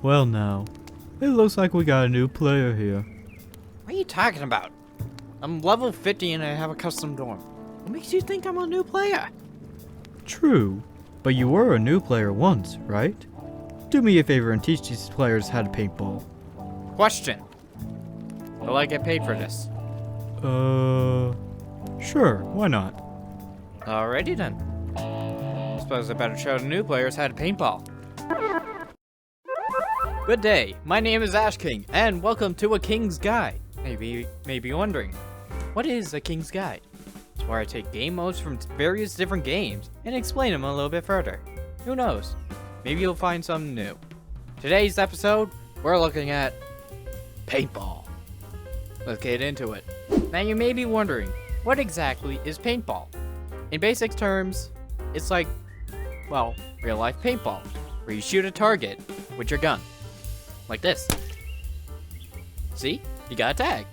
Well now, it looks like we got a new player here. What are you talking about? I'm level 50 and I have a custom dorm. What makes you think I'm a new player? True, but you were a new player once, right? Do me a favor and teach these players how to paintball. Question. Will I get paid for this? Sure, why not? Alrighty then. Suppose I better show the new players how to paintball. Good day, my name is Ash King, and welcome to A King's Guide. Maybe you may be wondering, what is A King's Guide? It's where I take game modes from various different games and explain them a little bit further. Who knows? Maybe you'll find something new. Today's episode, we're looking at paintball. Let's get into it. Now you may be wondering, what exactly is paintball? In basic terms, it's like, well, real life paintball, where you shoot a target with your gun. Like this. See? You got a tag.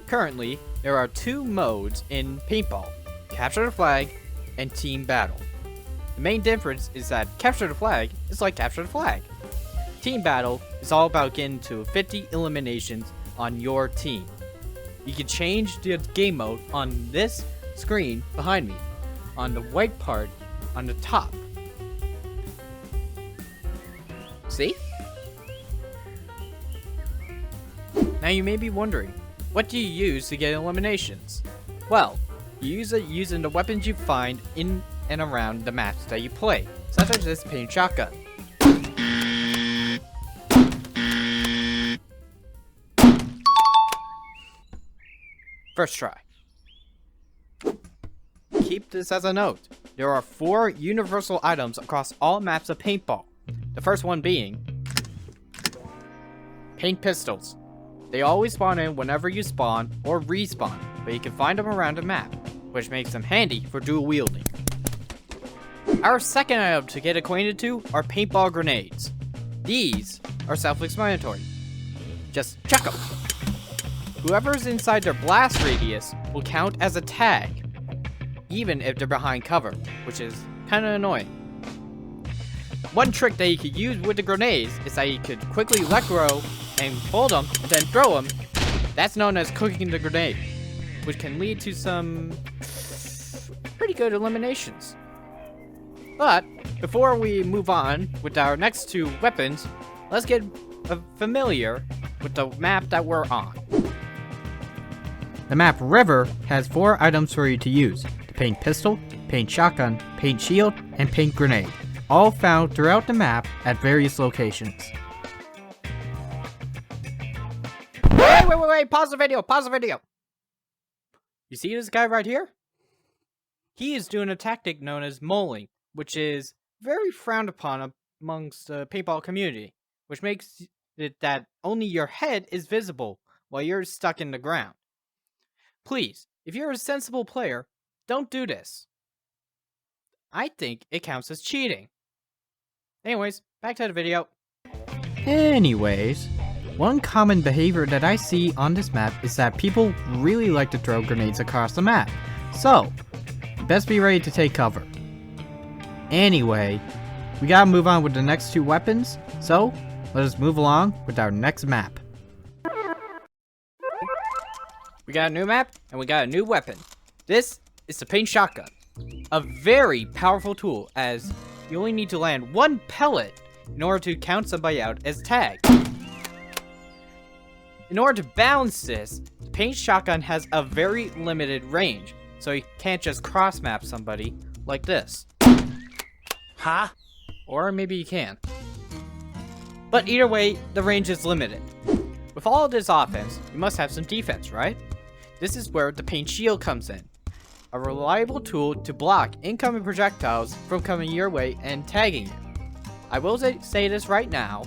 Currently, there are two modes in paintball, capture the flag and team battle. The main difference is that capture the flag is like capture the flag. Team battle is all about getting to 50 eliminations on your team. You can change the game mode on this screen behind me, on the white part on the top. See? Now you may be wondering, what do you use to get eliminations? Well, you use it using the weapons you find in and around the maps that you play, such as this paint shotgun. First try. Keep this as a note. There are 4 universal items across all maps of paintball. The first one being paint pistols. They always spawn in whenever you spawn or respawn, but you can find them around the map, which makes them handy for dual wielding. Our second item to get acquainted to are paintball grenades. These are self-explanatory. Just chuck them. Whoever's inside their blast radius will count as a tag, even if they're behind cover, which is kinda annoying. One trick that you could use with the grenades is that you could quickly let go and hold them and then throw them. That's known as cooking the grenade, which can lead to some pretty good eliminations. But before we move on with our next 2 weapons, let's get familiar with the map that we're on. The map River has 4 items for you to use: the paint pistol, paint shotgun, paint shield, and paint grenade, all found throughout the map at various locations. Wait, pause the video. You see this guy right here? He is doing a tactic known as moling, which is very frowned upon amongst the paintball community, which makes it that only your head is visible while you're stuck in the ground. Please, if you're a sensible player, don't do this. I think it counts as cheating. Anyways, back to the video. One common behavior that I see on this map is that people really like to throw grenades across the map. So, best be ready to take cover. Anyway, we gotta move on with the next 2 weapons, so let us move along with our next map. We got a new map, and we got a new weapon. This is the paint shotgun. A very powerful tool, as you only need to land 1 pellet in order to count somebody out as tagged. In order to balance this, the paint shotgun has a very limited range, so you can't just cross-map somebody like this. Huh? Or maybe you can. But either way, the range is limited. With all of this offense, you must have some defense, right? This is where the paint shield comes in. A reliable tool to block incoming projectiles from coming your way and tagging you. I will say this right now,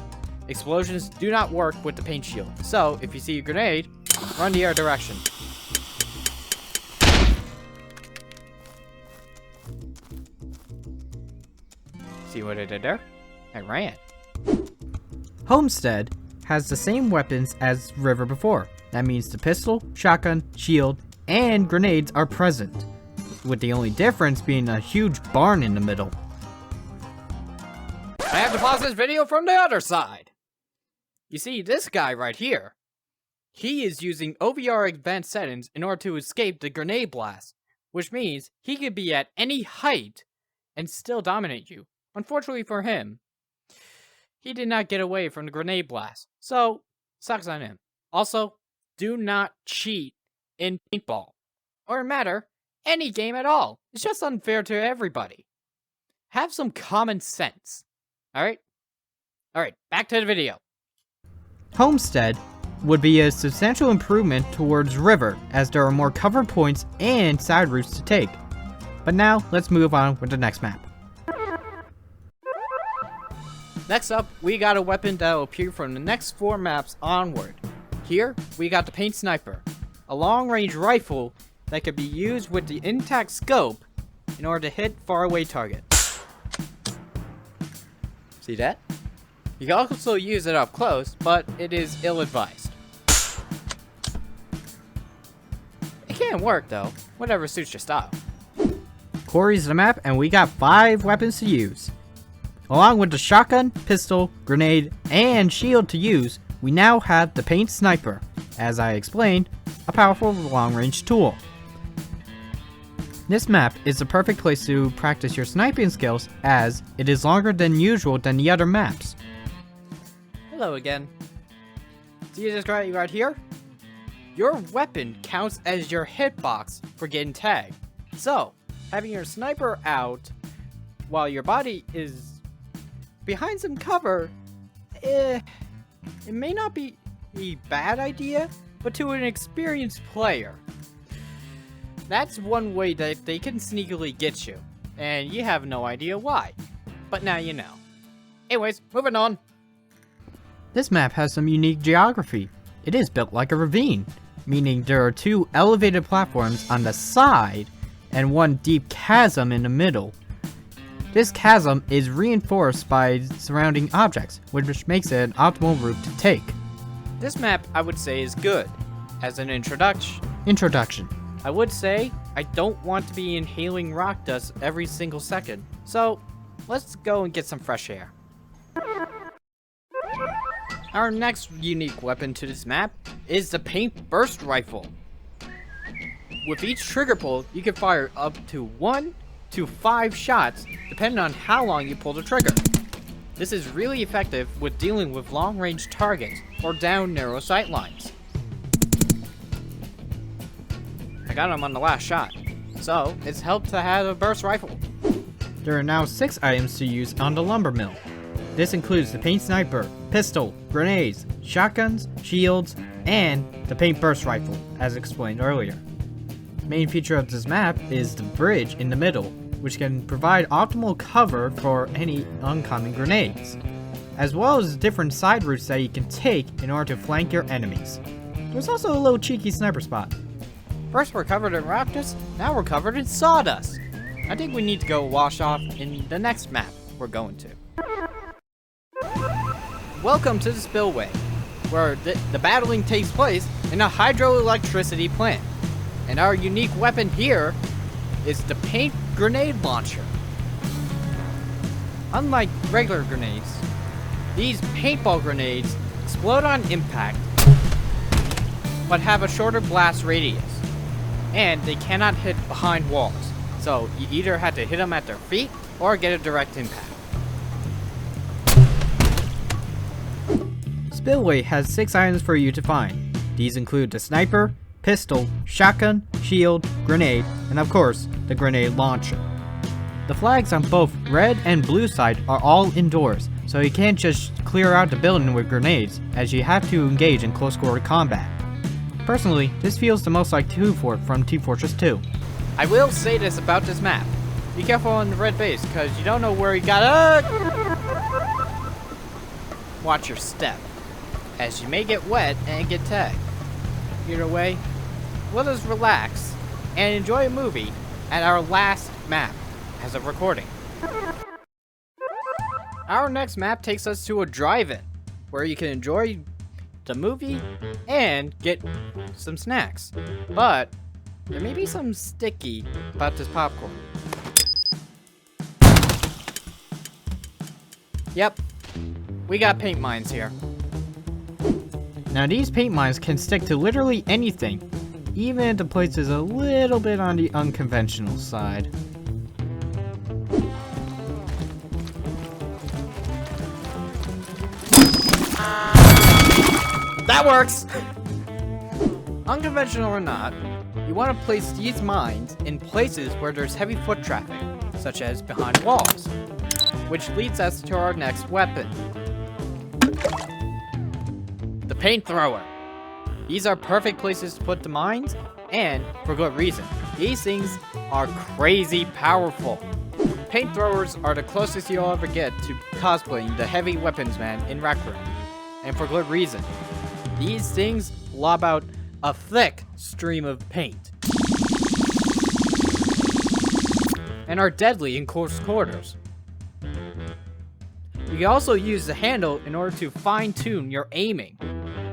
explosions do not work with the paint shield, so if you see a grenade, run the other direction. See what I did there? I ran. Homestead has the same weapons as River before. That means the pistol, shotgun, shield, and grenades are present, with the only difference being a huge barn in the middle. I have to pause this video from the other side. You see, this guy right here, he is using OVR advanced settings in order to escape the grenade blast, which means he could be at any height and still dominate you. Unfortunately for him, he did not get away from the grenade blast, so sucks on him. Also, do not cheat in Paintball, or matter, any game at all. It's just unfair to everybody. Have some common sense. Alright, back to the video. Homestead would be a substantial improvement towards River, as there are more cover points and side routes to take. But now, let's move on with the next map. Next up, we got a weapon that will appear from the next 4 maps onward. Here, we got the Paint Sniper, a long-range rifle that could be used with the intact scope in order to hit faraway targets. See that? You can also use it up close, but it is ill-advised. It can work though, whatever suits your style. Corey's the map, and we got 5 weapons to use. Along with the shotgun, pistol, grenade, and shield to use, we now have the Paint Sniper, as I explained, a powerful long-range tool. This map is the perfect place to practice your sniping skills, as it is longer than usual than the other maps. Hello again. See this guy right here? Your weapon counts as your hitbox for getting tagged. So, having your sniper out while your body is behind some cover, it may not be a bad idea, but to an experienced player, that's one way that they can sneakily get you, and you have no idea why. But now you know. Anyways, moving on. This map has some unique geography. It is built like a ravine, meaning there are 2 elevated platforms on the side and 1 deep chasm in the middle. This chasm is reinforced by surrounding objects, which makes it an optimal route to take. This map, I would say, is good. As an introduction, I would say I don't want to be inhaling rock dust every single second, so let's go and get some fresh air. Our next unique weapon to this map is the Paint Burst Rifle. With each trigger pull, you can fire up to 1 to 5 shots, depending on how long you pull the trigger. This is really effective with dealing with long-range targets or down narrow sight lines. I got him on the last shot, so it's helped to have a burst rifle. There are now 6 items to use on the lumber mill. This includes the Paint Sniper, pistol, grenades, shotguns, shields, and the Paint Burst Rifle, as explained earlier. The main feature of this map is the bridge in the middle, which can provide optimal cover for any oncoming grenades, as well as different side routes that you can take in order to flank your enemies. There's also a little cheeky sniper spot. First we're covered in rock dust, now we're covered in sawdust. I think we need to go wash off in the next map we're going to. Welcome to the spillway, where the battling takes place in a hydroelectricity plant. And our unique weapon here is the paint grenade launcher. Unlike regular grenades, these paintball grenades explode on impact, but have a shorter blast radius. And they cannot hit behind walls, so you either have to hit them at their feet or get a direct impact. Spillway has 6 items for you to find. These include the sniper, pistol, shotgun, shield, grenade, and of course, the grenade launcher. The flags on both red and blue side are all indoors, so you can't just clear out the building with grenades, as you have to engage in close quarter combat. Personally, this feels the most like Two Fort from Team Fortress 2. I will say this about this map. Be careful on the red base, because you don't know where you got Watch your step, as you may get wet and get tagged. Either way, let us relax and enjoy a movie at our last map as of recording. Our next map takes us to a drive-in, where you can enjoy the movie and get some snacks. But there may be some sticky about this popcorn. Yep, we got paint mines here. Now these paint mines can stick to literally anything, even if the place is a little bit on the unconventional side. That works! Unconventional or not, you want to place these mines in places where there's heavy foot traffic, such as behind walls, which leads us to our next weapon. The paint thrower. These are perfect places to put the mines, and for good reason. These things are crazy powerful. Paint throwers are the closest you'll ever get to cosplaying the heavy weapons man in Rec Room, and for good reason. These things lob out a thick stream of paint and are deadly in close quarters. You can also use the handle in order to fine-tune your aiming.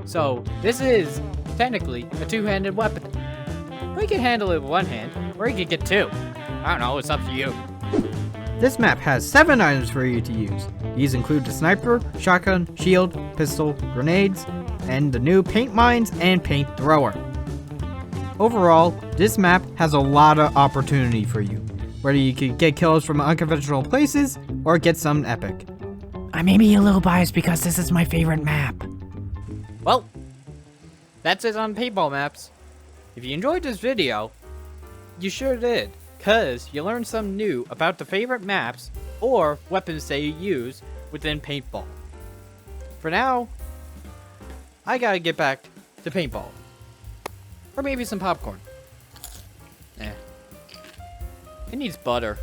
So this is technically a two-handed weapon. Or you can handle it with one hand, or you can get two. I don't know, it's up to you. This map has 7 items for you to use. These include the sniper, shotgun, shield, pistol, grenades, and the new paint mines and paint thrower. Overall, this map has a lot of opportunity for you, whether you could get kills from unconventional places or get something epic. I may be a little biased because this is my favorite map. Well, that's it on paintball maps. If you enjoyed this video, you sure did, cause you learned something new about the favorite maps or weapons they use within paintball. For now, I gotta get back to paintball. Or maybe some popcorn. It needs butter.